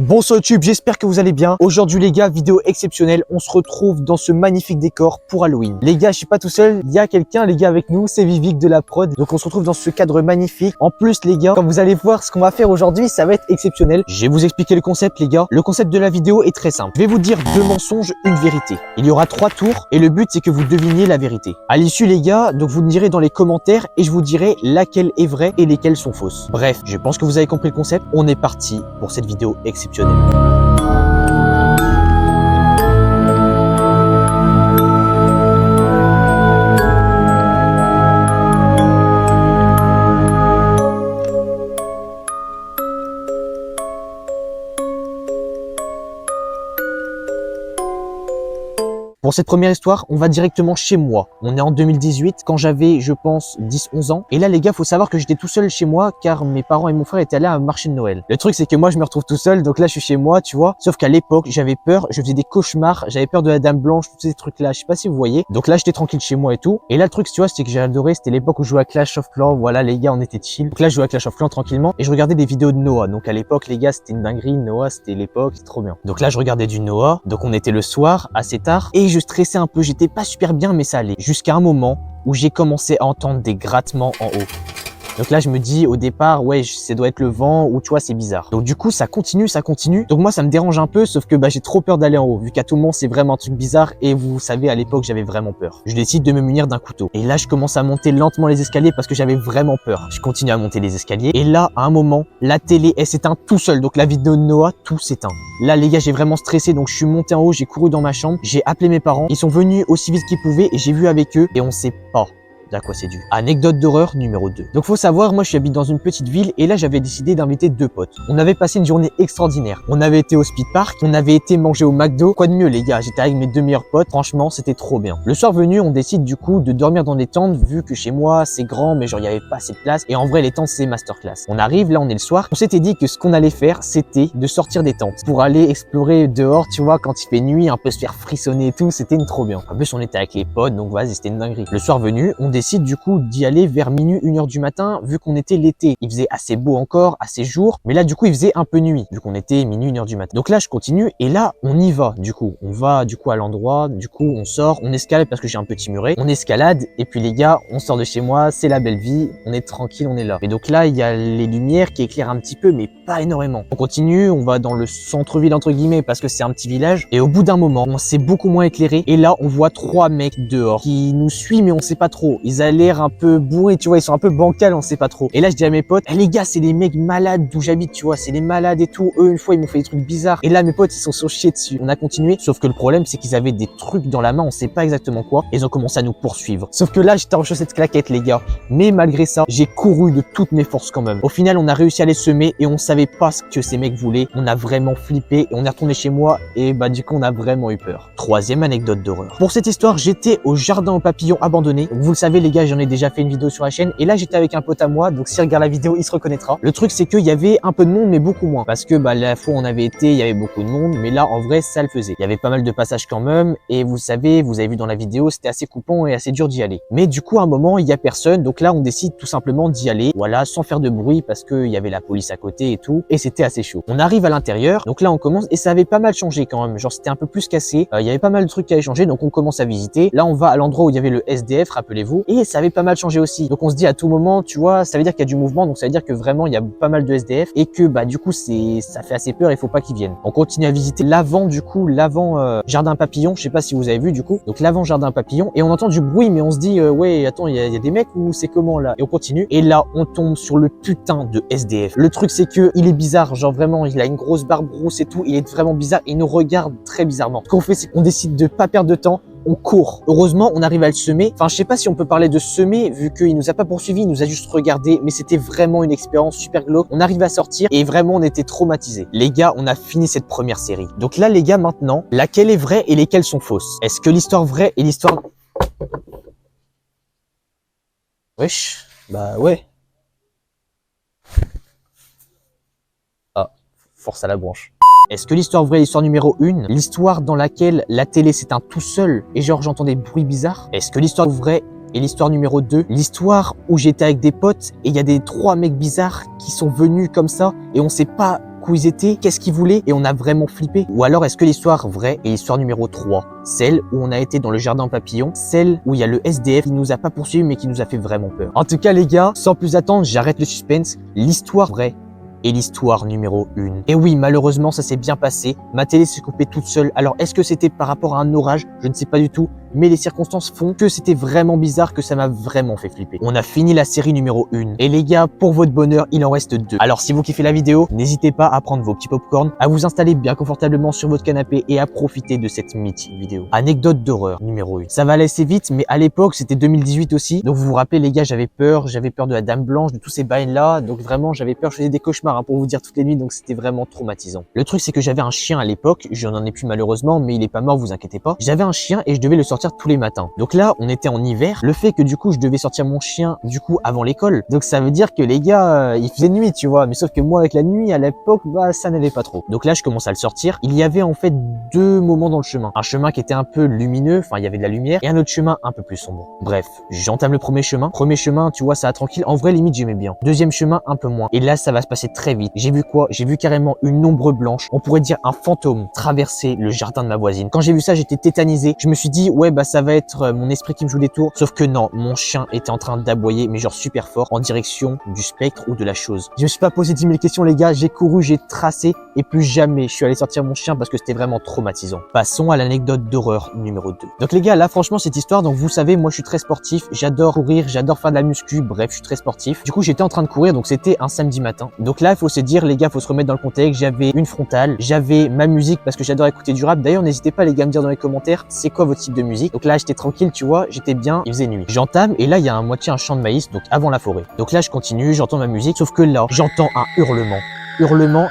Bonsoir YouTube, j'espère que vous allez bien. Aujourd'hui les gars, vidéo exceptionnelle, on se retrouve dans ce magnifique décor pour Halloween. Les gars, je suis pas tout seul, il y a quelqu'un les gars avec nous, c'est Vivic de la prod. Donc on se retrouve dans ce cadre magnifique. En plus les gars, comme vous allez voir ce qu'on va faire aujourd'hui, ça va être exceptionnel. Je vais vous expliquer le concept les gars. Le concept de la vidéo est très simple. Je vais vous dire 2 mensonges, une vérité. Il y aura 3 tours et le but c'est que vous deviniez la vérité. À l'issue les gars, donc vous me direz dans les commentaires et je vous dirai laquelle est vraie et lesquelles sont fausses. Bref, je pense que vous avez compris le concept. On est parti pour cette vidéo exceptionnelle. Pour cette première histoire, on va directement chez moi. On est en 2018, quand j'avais, je pense, 10-11 ans. Et là, les gars, faut savoir que j'étais tout seul chez moi, car mes parents et mon frère étaient allés à un marché de Noël. Le truc, c'est que moi, je me retrouve tout seul, donc là, je suis chez moi, tu vois. Sauf qu'à l'époque, j'avais peur, je faisais des cauchemars, j'avais peur de la Dame Blanche, tous ces trucs-là. Je sais pas si vous voyez. Donc là, j'étais tranquille chez moi et tout. Et là, le truc, tu vois, c'était que j'ai adoré, c'était l'époque où je jouais à Clash of Clans. Voilà, les gars, on était chill. Donc là, je jouais à Clash of Clans tranquillement et je regardais des vidéos de Noah. Donc à l'époque, les gars, c'était une dinguerie. Noah, c'était l'époque, c'était trop bien. Donc là, je regardais du Noah. Donc on était le soir, assez tard, et je stressais un peu. J'étais pas super bien, mais ça allait. Jusqu'à un moment où j'ai commencé à entendre des grattements en haut. Donc là, je me dis au départ, ouais, ça doit être le vent ou tu vois, c'est bizarre. Donc du coup, ça continue, ça continue. Donc moi, ça me dérange un peu, sauf que j'ai trop peur d'aller en haut, vu qu'à tout moment, c'est vraiment un truc bizarre. Et vous savez, à l'époque, j'avais vraiment peur. Je décide de me munir d'un couteau. Et là, je commence à monter lentement les escaliers parce que j'avais vraiment peur. Je continue à monter les escaliers. Et là, à un moment, la télé, elle s'éteint tout seul. Donc la vidéo de Noah, tout s'éteint. Là, les gars, j'ai vraiment stressé. Donc je suis monté en haut, j'ai couru dans ma chambre. J'ai appelé mes parents. Ils sont venus aussi vite qu'ils pouvaient et j'ai vu avec eux. Et on sait pas à quoi c'est dû. Anecdote d'horreur numéro 2. Donc faut savoir, moi je habite dans une petite ville et là j'avais décidé d'inviter 2 potes. On avait passé une journée extraordinaire. On avait été au speed park, on avait été manger au McDo. Quoi de mieux les gars, j'étais avec mes 2 meilleurs potes, franchement c'était trop bien. Le soir venu, on décide du coup de dormir dans des tentes vu que chez moi c'est grand mais genre il y avait pas assez de place et en vrai les tentes c'est masterclass. On arrive, là on est le soir, on s'était dit que ce qu'on allait faire c'était de sortir des tentes pour aller explorer dehors, tu vois, quand il fait nuit, un peu se faire frissonner et tout, c'était trop bien. En plus on était avec les potes donc vas-y c'était une dinguerie. Le soir venu, on décide du coup d'y aller vers minuit, 1h du matin, vu qu'on était l'été. Il faisait assez beau encore, assez jour, mais là du coup il faisait un peu nuit, vu qu'on était minuit, 1h du matin. Donc là je continue et là on y va du coup. On va du coup à l'endroit, du coup on sort, on escalade parce que j'ai un petit muret. On escalade et puis les gars, on sort de chez moi, c'est la belle vie, on est tranquille, on est là. Et donc là il y a les lumières qui éclairent un petit peu mais pas énormément. On continue, on va dans le centre-ville entre guillemets parce que c'est un petit village et au bout d'un moment, on s'est beaucoup moins éclairé et là on voit 3 mecs dehors qui nous suivent mais on sait pas trop. Ils ont l'air un peu bourrés, tu vois, ils sont un peu bancals, on sait pas trop. Et là je dis à mes potes, les gars, c'est les mecs malades d'où j'habite, tu vois, c'est les malades et tout. Eux une fois ils m'ont fait des trucs bizarres et là mes potes ils sont chiés dessus. On a continué, sauf que le problème c'est qu'ils avaient des trucs dans la main, on sait pas exactement quoi. Et ils ont commencé à nous poursuivre. Sauf que là j'étais en chaussettes claquettes les gars, mais malgré ça j'ai couru de toutes mes forces quand même. Au final on a réussi à les semer et on savait pas ce que ces mecs voulaient. On a vraiment flippé et on est retourné chez moi et du coup on a vraiment eu peur. 3e anecdote d'horreur. Pour cette histoire, j'étais au jardin aux papillons abandonné. Donc, vous le savez les gars, j'en ai déjà fait une vidéo sur la chaîne et là j'étais avec un pote à moi, donc s'il regarde la vidéo il se reconnaîtra. Le truc c'est qu'il y avait un peu de monde mais beaucoup moins parce que la fois où on avait été il y avait beaucoup de monde mais là en vrai ça le faisait. Il y avait pas mal de passages quand même et vous savez, vous avez vu dans la vidéo c'était assez coupant et assez dur d'y aller. Mais du coup à un moment il y a personne donc là on décide tout simplement d'y aller, voilà, sans faire de bruit parce qu'il y avait la police à côté et tout et c'était assez chaud. On arrive à l'intérieur donc là on commence et ça avait pas mal changé quand même, genre c'était un peu plus cassé, il y avait pas mal de trucs qui avaient changé donc on commence à visiter. Là on va à l'endroit où il y avait le SDF, rappelez-vous, et ça avait pas mal changé aussi. Donc on se dit à tout moment, tu vois, ça veut dire qu'il y a du mouvement, donc ça veut dire que vraiment il y a pas mal de SDF et que du coup ça fait assez peur, il faut pas qu'ils viennent. On continue à visiter l'avant du coup, l'avant jardin papillon, je sais pas si vous avez vu du coup, donc l'avant jardin papillon et on entend du bruit mais on se dit ouais attends il y a des mecs ou c'est comment là, et on continue et là on tombe sur le putain de SDF. Le truc c'est que il est bizarre, genre vraiment il a une grosse barbe rousse et tout, il est vraiment bizarre et il nous regarde très bizarrement. Ce qu'on fait c'est qu'on décide de pas perdre de temps, on court. Heureusement, on arrive à le semer. Enfin, je sais pas si on peut parler de semer, vu qu'il nous a pas poursuivi, il nous a juste regardé, mais c'était vraiment une expérience super glauque. On arrive à sortir et vraiment, on était traumatisés. Les gars, on a fini cette première série. Donc là, les gars, maintenant, laquelle est vraie et lesquelles sont fausses? Est-ce que l'histoire vraie et l'histoire... Wesh, ouais. Ah, force à la branche. Est-ce que l'histoire vraie, l'histoire numéro 1, l'histoire dans laquelle la télé s'éteint tout seul et genre j'entends des bruits bizarres? Est-ce que l'histoire vraie Et l'histoire numéro 2, l'histoire où j'étais avec des potes et il y a des 3 mecs bizarres qui sont venus comme ça et on sait pas où ils étaient, qu'est-ce qu'ils voulaient et on a vraiment flippé? Ou alors est-ce que l'histoire vraie est l'histoire numéro 3, celle où on a été dans le jardin papillon, celle où il y a le SDF qui nous a pas poursuivi mais qui nous a fait vraiment peur? En tout cas les gars, sans plus attendre, j'arrête le suspense, l'histoire vraie et l'histoire numéro 1. Et oui, malheureusement, ça s'est bien passé. Ma télé s'est coupée toute seule. Alors, est-ce que c'était par rapport à un orage? Je ne sais pas du tout. Mais les circonstances font que c'était vraiment bizarre, que ça m'a vraiment fait flipper. On a fini la série numéro 1. Et les gars, pour votre bonheur, il en reste 2. Alors, si vous kiffez la vidéo, n'hésitez pas à prendre vos petits popcorn, à vous installer bien confortablement sur votre canapé et à profiter de cette mythique vidéo. Anecdote d'horreur numéro 1. Ça va aller assez vite, mais à l'époque, c'était 2018 aussi. Donc, vous vous rappelez, les gars, j'avais peur de la Dame Blanche, de tous ces bails-là. Donc, vraiment, j'avais peur, je faisais des cauchemars pour vous dire toutes les nuits, donc c'était vraiment traumatisant. Le truc, c'est que j'avais un chien à l'époque, je n'en ai plus malheureusement, mais il est pas mort, vous inquiétez pas. J'avais un chien et je devais le sortir tous les matins. Donc là, on était en hiver, le fait que du coup, je devais sortir mon chien du coup avant l'école. Donc ça veut dire que les gars, il faisait nuit, tu vois, mais sauf que moi avec la nuit à l'époque, bah ça n'allait pas trop. Donc là, je commence à le sortir. Il y avait en fait 2 moments dans le chemin. Un chemin qui était un peu lumineux, enfin il y avait de la lumière, et un autre chemin un peu plus sombre. Bref, j'entame le premier chemin. Premier chemin, tu vois, ça va tranquille. En vrai, limite, j'aimais bien. Deuxième chemin, un peu moins. Et là, ça va se passer très vite. J'ai vu quoi? J'ai vu carrément une ombre blanche, on pourrait dire un fantôme, traverser le jardin de ma voisine. Quand j'ai vu ça, j'étais tétanisé. Je me suis dit, ouais, bah ça va être mon esprit qui me joue des tours. Sauf que non, mon chien était en train d'aboyer, mais genre super fort, en direction du spectre ou de la chose. Je me suis pas posé 10 000 questions, les gars. J'ai couru, j'ai tracé, et plus jamais je suis allé sortir mon chien parce que c'était vraiment traumatisant. Passons à l'anecdote d'horreur numéro 2. Donc les gars, là franchement, cette histoire, donc vous savez, moi je suis très sportif, j'adore courir, j'adore faire de la muscu, bref, je suis très sportif. Du coup, j'étais en train de courir, donc c'était un samedi matin. Donc là, il faut se dire, les gars, faut se remettre dans le contexte. J'avais une frontale, j'avais ma musique parce que j'adore écouter du rap. D'ailleurs, n'hésitez pas les gars à me dire dans les commentaires, c'est quoi votre type de musique. Donc là, j'étais tranquille, tu vois, j'étais bien, il faisait nuit. J'entame et là, il y a un champ de maïs, donc avant la forêt. Donc là, je continue, j'entends ma musique, sauf que là, j'entends un hurlement.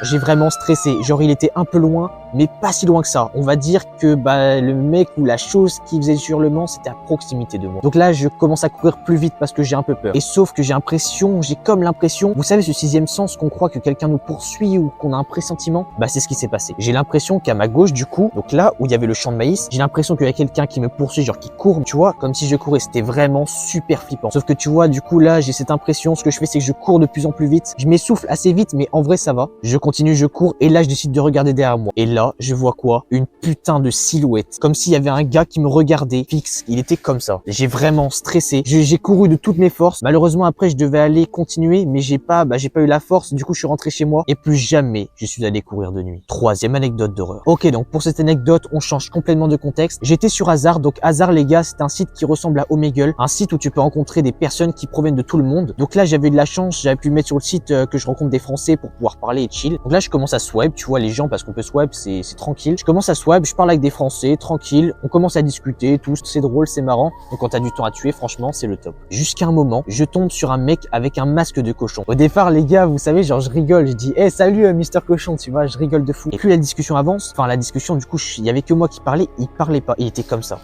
J'ai vraiment stressé. Genre, il était un peu loin, mais pas si loin que ça. On va dire que bah, le mec ou la chose qui faisait ce hurlement, c'était à proximité de moi. Donc là, je commence à courir plus vite parce que j'ai un peu peur. Et sauf que j'ai comme l'impression, vous savez, ce 6e sens qu'on croit que quelqu'un nous poursuit ou qu'on a un pressentiment, bah c'est ce qui s'est passé. J'ai l'impression qu'à ma gauche, du coup, donc là où il y avait le champ de maïs, j'ai l'impression qu'il y a quelqu'un qui me poursuit, genre qui court, tu vois, comme si je courais. C'était vraiment super flippant. Sauf que tu vois, du coup là, j'ai cette impression. Ce que je fais, c'est que je cours de plus en plus vite. Je m'essouffle assez vite, mais en vrai, ça va. Je continue, je cours et là, je décide de regarder derrière moi. Et là, je vois quoi? Une putain de silhouette. Comme s'il y avait un gars qui me regardait fixe. Il était comme ça. J'ai vraiment stressé. J'ai couru de toutes mes forces. Malheureusement, après, je devais aller continuer, mais j'ai pas eu la force. Du coup, je suis rentré chez moi et plus jamais je suis allé courir de nuit. 3e anecdote d'horreur. Ok, donc pour cette anecdote, on change complètement de contexte. J'étais sur Hasard. Donc Hasard, les gars, c'est un site qui ressemble à Omegle. Un site où tu peux rencontrer des personnes qui proviennent de tout le monde. Donc là, j'avais de la chance. J'avais pu mettre sur le site que je rencontre des Français pour pouvoir parler et chill. Donc là, je commence à swipe, tu vois, les gens, parce qu'on peut swipe, c'est tranquille. Je commence à swipe, je parle avec des Français, tranquille. On commence à discuter, tous, c'est drôle, c'est marrant. Donc quand t'as du temps à tuer, franchement, c'est le top. Jusqu'à un moment, je tombe sur un mec avec un masque de cochon. Au départ, les gars, vous savez, genre, je rigole, je dis, hey, salut, Mister Cochon, tu vois, je rigole de fou. Et plus la discussion avance, enfin, la discussion, du coup, il y avait que moi qui parlais, il parlait pas, il était comme ça.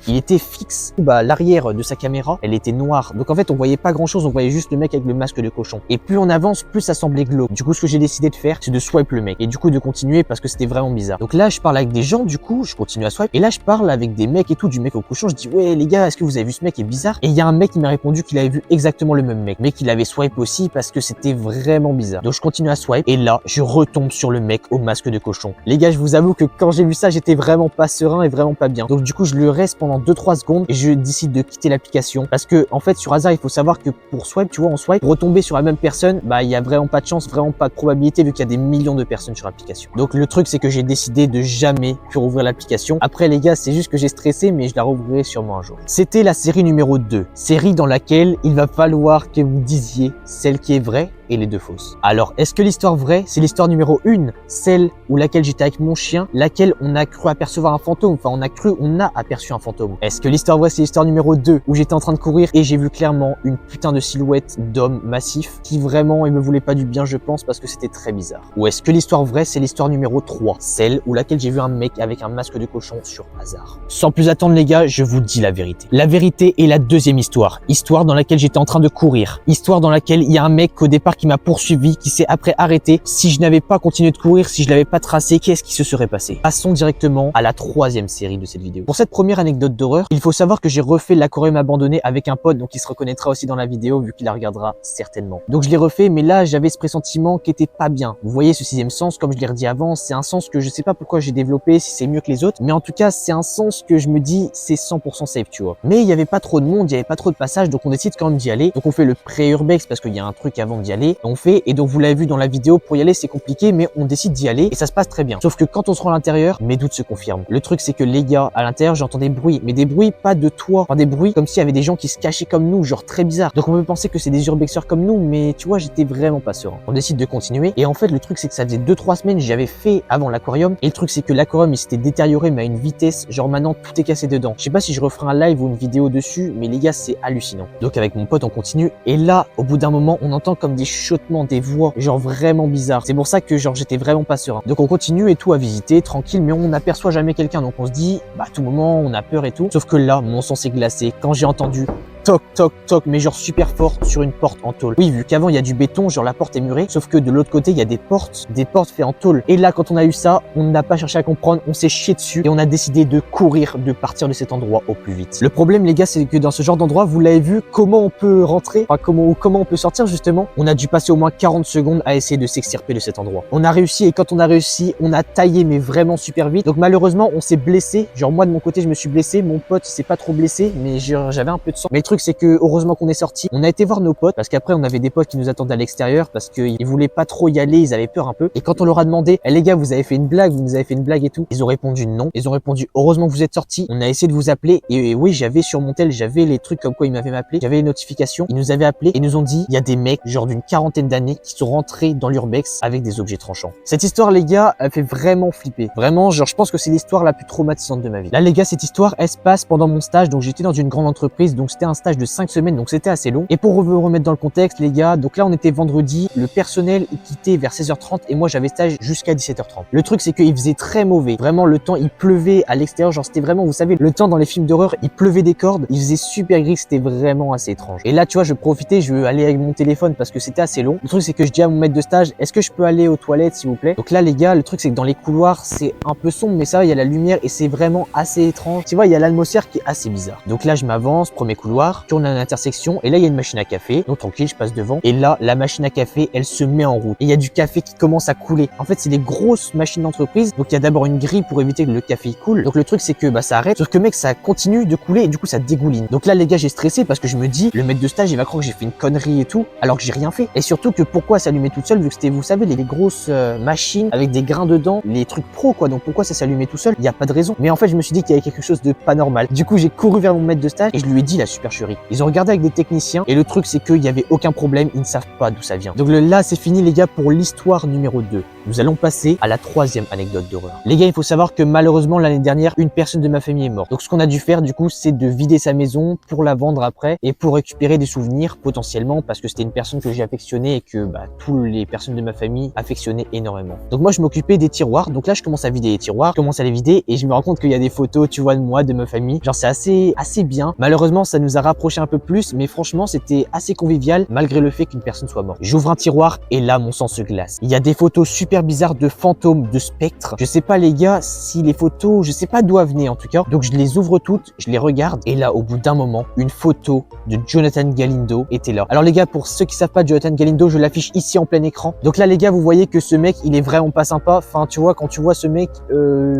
Il était fixe. Bah, l'arrière de sa caméra, elle était noire. Donc en fait, on voyait pas grand chose, on voyait juste le mec avec le masque de cochon. Et plus on avance, plus ça semblait glauque. Du coup, ce que j'ai décidé de faire, c'est de swipe le mec. Et du coup, de continuer parce que c'était vraiment bizarre. Donc là, je parle avec des gens, du coup, je continue à swipe. Et là, je parle avec des mecs et tout, du mec au cochon. Je dis, ouais, les gars, est-ce que vous avez vu ce mec qui est bizarre? Et il y a un mec qui m'a répondu qu'il avait vu exactement le même mec. Mais qu'il avait swipe aussi parce que c'était vraiment bizarre. Donc je continue à swipe. Et là, je retombe sur le mec au masque de cochon. Les gars, je vous avoue que quand j'ai vu ça, j'étais vraiment pas serein et vraiment pas bien. Donc du coup, je le reste pendant 2-3 secondes. Et je décide de quitter l'application parce que en fait sur Hasard il faut savoir que pour swipe, tu vois, on swipe, pour retomber sur la même personne, bah il y a vraiment pas de chance, vraiment pas de probabilité vu qu'il y a des millions de personnes sur l'application. Donc le truc c'est que j'ai décidé de jamais plus rouvrir l'application. Après les gars, c'est juste que j'ai stressé, mais je la rouvrirai sûrement un jour. C'était la série numéro 2, série dans laquelle il va falloir que vous disiez celle qui est vraie et les 2 fausses. Alors, est-ce que l'histoire vraie, c'est l'histoire numéro 1, celle où laquelle j'étais avec mon chien, laquelle on a cru apercevoir un fantôme, enfin on a aperçu un fantôme? Est-ce que l'histoire vraie, c'est l'histoire numéro 2, où j'étais en train de courir et j'ai vu clairement une putain de silhouette d'homme massif qui vraiment, il me voulait pas du bien, je pense, parce que c'était très bizarre? Ou est-ce que l'histoire vraie, c'est l'histoire numéro 3, celle où laquelle j'ai vu un mec avec un masque de cochon sur Hasard? Sans plus attendre les gars, je vous dis la vérité. La vérité est la 2e histoire, histoire dans laquelle j'étais en train de courir, histoire dans laquelle il y a un mec qu'au départ part qui m'a poursuivi, qui s'est après arrêté. Si je n'avais pas continué de courir, si je l'avais pas tracé, qu'est-ce qui se serait passé? Passons directement à la troisième série de cette vidéo. Pour cette première anecdote d'horreur, il faut savoir que j'ai refait l'aquarium abandonné avec un pote, donc il se reconnaîtra aussi dans la vidéo vu qu'il la regardera certainement. Donc je l'ai refait, mais là j'avais ce pressentiment qui était pas bien. Vous voyez ce sixième sens, comme je l'ai redit avant, c'est un sens que je sais pas pourquoi j'ai développé, si c'est mieux que les autres, mais en tout cas c'est un sens que je me dis c'est 100% safe, tu vois. Mais il y avait pas trop de monde, il y avait pas trop de passages, donc on décide quand même d'y aller. Donc on fait le pré-urbex parce qu'il y a un truc avant d'y aller. On fait, et donc vous l'avez vu dans la vidéo, pour y aller c'est compliqué, mais on décide d'y aller et ça se passe très bien. Sauf que quand on se rend à l'intérieur, mes doutes se confirment. Le truc c'est que les gars, à l'intérieur j'entends des bruits, mais des bruits pas de toit, enfin des bruits comme s'il y avait des gens qui se cachaient comme nous, genre très bizarre. Donc on peut penser que c'est des urbexeurs comme nous, mais tu vois j'étais vraiment pas serein. On décide de continuer et en fait le truc c'est que ça faisait 2-3 semaines j'avais fait avant l'aquarium et le truc c'est que l'aquarium il s'était détérioré mais à une vitesse, genre maintenant tout est cassé dedans. Je sais pas si je referai un live ou une vidéo dessus, mais les gars c'est hallucinant. Donc avec mon pote on continue et là au bout d'un moment on entend comme des chuchotements, des voix genre vraiment bizarres. C'est pour ça que genre j'étais vraiment pas serein. Donc on continue et tout à visiter tranquille, mais on n'aperçoit jamais quelqu'un, donc on se dit bah à tout moment on a peur et tout. Sauf que là mon sang s'est glacé quand j'ai entendu toc toc toc, mais genre super fort sur une porte en tôle. Oui, vu qu'avant il y a du béton, genre la porte est murée, sauf que de l'autre côté il y a des portes faites en tôle. Et là quand on a eu ça, on n'a pas cherché à comprendre, on s'est chié dessus et on a décidé de courir, de partir de cet endroit au plus vite. Le problème les gars, c'est que dans ce genre d'endroit, vous l'avez vu, comment on peut rentrer, enfin comment on peut sortir justement. On a dû passer au moins 40 secondes à essayer de s'extirper de cet endroit. On a réussi et quand on a réussi, on a taillé mais vraiment super vite. Donc malheureusement on s'est blessé, genre moi de mon côté je me suis blessé, mon pote s'est pas trop blessé, mais j'avais un peu de sang. Mais le truc c'est que heureusement qu'on est sorti. On a été voir nos potes parce qu'après on avait des potes qui nous attendaient à l'extérieur parce qu'ils voulaient pas trop y aller, ils avaient peur un peu. Et quand on leur a demandé, eh, les gars vous avez fait une blague, vous nous avez fait une blague et tout, ils ont répondu non. Ils ont répondu heureusement que vous êtes sortis. On a essayé de vous appeler et oui j'avais sur mon tel, j'avais les trucs comme quoi ils m'avaient appelé, j'avais les notifications. Ils nous avaient appelé et nous ont dit il y a des mecs genre d'une quarantaine d'années qui sont rentrés dans l'urbex avec des objets tranchants. Cette histoire les gars, elle fait vraiment flipper. Vraiment genre je pense que c'est l'histoire la plus traumatisante de ma vie. Là les gars cette histoire elle se passe pendant mon stage, donc j'étais dans une grande entreprise, donc c'était un stage de 5 semaines, donc c'était assez long. Et pour vous remettre dans le contexte les gars, donc là on était vendredi, le personnel est quitté vers 16h30 et moi j'avais stage jusqu'à 17h30. Le truc c'est qu'il faisait très mauvais, vraiment le temps il pleuvait à l'extérieur, genre c'était vraiment, vous savez, le temps dans les films d'horreur, il pleuvait des cordes, il faisait super gris, c'était vraiment assez étrange. Et là tu vois je profitais, je veux aller avec mon téléphone parce que c'était assez long. Le truc c'est que je dis à mon maître de stage, est-ce que je peux aller aux toilettes s'il vous plaît? Donc là les gars, le truc c'est que dans les couloirs c'est un peu sombre, mais ça il y a la lumière et c'est vraiment assez étrange. Tu vois il y a l'atmosphère qui est assez bizarre. Donc là je m'avance, premier couloir, tourne à l'intersection et là il y a une machine à café, donc tranquille je passe devant et là la machine à café elle se met en route et il y a du café qui commence à couler. En fait c'est des grosses machines d'entreprise, donc il y a d'abord une grille pour éviter que le café coule. Donc le truc c'est que bah ça arrête, sauf que mec ça continue de couler et du coup ça dégouline. Donc là les gars j'ai stressé parce que je me dis le maître de stage il va croire que j'ai fait une connerie et tout alors que j'ai rien fait. Et surtout que pourquoi s'allumer toute seule vu que c'était, vous savez, les grosses machines avec des grains dedans, les trucs pro quoi, donc pourquoi ça s'allumait tout seul? Il y a pas de raison. Mais en fait je me suis dit qu'il y avait quelque chose de pas normal. Du coup j'ai couru vers mon maître de stage et je lui ai dit la supercherie. Ils ont regardé avec des techniciens et le truc c'est qu'il y avait aucun problème, ils ne savent pas d'où ça vient. Donc là c'est fini les gars pour l'histoire numéro 2. Nous allons passer à la troisième anecdote d'horreur. Les gars il faut savoir que malheureusement l'année dernière une personne de ma famille est morte. Donc ce qu'on a dû faire du coup c'est de vider sa maison pour la vendre après et pour récupérer des souvenirs potentiellement parce que c'était une personne que j'ai affectionnée et que bah toutes les personnes de ma famille affectionnaient énormément. Donc moi je m'occupais des tiroirs, donc là je commence à vider les tiroirs, je commence à les vider et je me rends compte qu'il y a des photos tu vois de moi, de ma famille, genre c'est assez bien. Malheureusement ça nous a rapprochés un peu plus mais franchement c'était assez convivial malgré le fait qu'une personne soit morte. J'ouvre un tiroir et là mon sang se glace. Il y a des photos super bizarres de fantômes, de spectres. Je sais pas les gars si les photos, je sais pas d'où elles venaient en tout cas. Donc je les ouvre toutes, je les regarde et là au bout d'un moment, une photo de Jonathan Galindo était là. Alors les gars, pour ceux qui savent pas Jonathan Galindo, je l'affiche ici en plein écran. Donc là les gars, vous voyez que ce mec, il est vraiment pas sympa. Enfin tu vois, quand tu vois ce mec,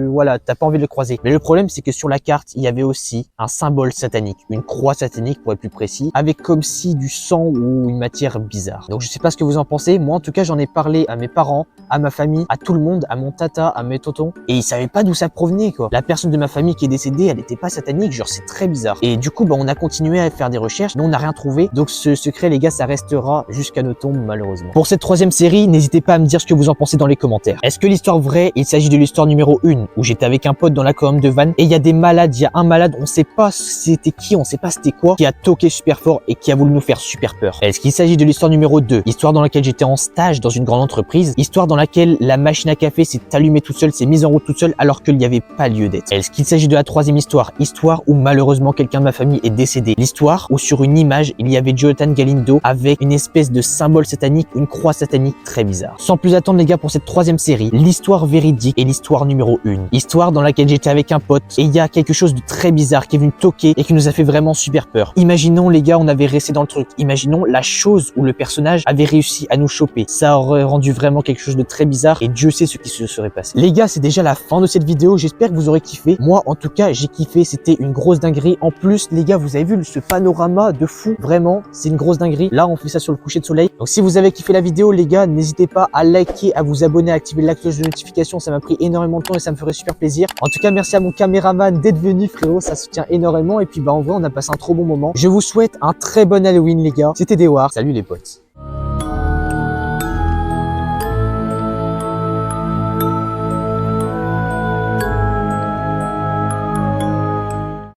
voilà, t'as pas envie de le croiser. Mais le problème c'est que sur la carte, il y avait aussi un symbole satanique, une croix satanique pour être plus précis, avec comme si du sang ou une matière bizarre. Donc je sais pas ce que vous en pensez. Moi en tout cas, j'en ai parlé à mes parents, à ma famille, à tout le monde, à mon tata, à mes tontons, et ils savaient pas d'où ça provenait quoi. La personne de ma famille qui est décédée, elle était pas satanique, genre c'est très bizarre. Et du coup, bah on a continué à faire des recherches, mais on n'a rien trouvé. Donc ce secret les gars, ça restera jusqu'à nos tombes malheureusement. Pour cette troisième série, n'hésitez pas à me dire ce que vous en pensez dans les commentaires. Est-ce que l'histoire vraie, il s'agit de l'histoire numéro 1 où j'étais avec un pote dans la colonne de van et il y a des malades, il y a un malade, on sait pas c'était qui, on sait pas c'était quoi. fois, qui a toqué super fort et qui a voulu nous faire super peur. Est-ce qu'il s'agit de l'histoire numéro 2, histoire dans laquelle j'étais en stage dans une grande entreprise, histoire dans laquelle la machine à café s'est allumée toute seule, s'est mise en route toute seule alors qu'il n'y avait pas lieu d'être? Est-ce qu'il s'agit de la troisième histoire, histoire où malheureusement quelqu'un de ma famille est décédé, l'histoire où sur une image il y avait Jonathan Galindo avec une espèce de symbole satanique, une croix satanique très bizarre. Sans plus attendre les gars, pour cette troisième série, l'histoire véridique et l'histoire numéro 1. Histoire dans laquelle j'étais avec un pote et il y a quelque chose de très bizarre qui est venu toquer et qui nous a fait vraiment super peur. Imaginons les gars, on avait resté dans le truc. Imaginons la chose où le personnage avait réussi à nous choper. Ça aurait rendu vraiment quelque chose de très bizarre et Dieu sait ce qui se serait passé. Les gars, c'est déjà la fin de cette vidéo. J'espère que vous aurez kiffé. Moi, en tout cas, j'ai kiffé. C'était une grosse dinguerie. En plus, les gars, vous avez vu ce panorama de fou. Vraiment, c'est une grosse dinguerie. Là, on fait ça sur le coucher de soleil. Donc, si vous avez kiffé la vidéo, les gars, n'hésitez pas à liker, à vous abonner, à activer la cloche de notification. Ça m'a pris énormément de temps et ça me ferait super plaisir. En tout cas, merci à mon caméraman d'être venu, frérot. Ça soutient énormément. Et puis, en vrai, on a passé un trop bon moment. Je vous souhaite un très bon Halloween, les gars. C'était Dewar. Salut les potes.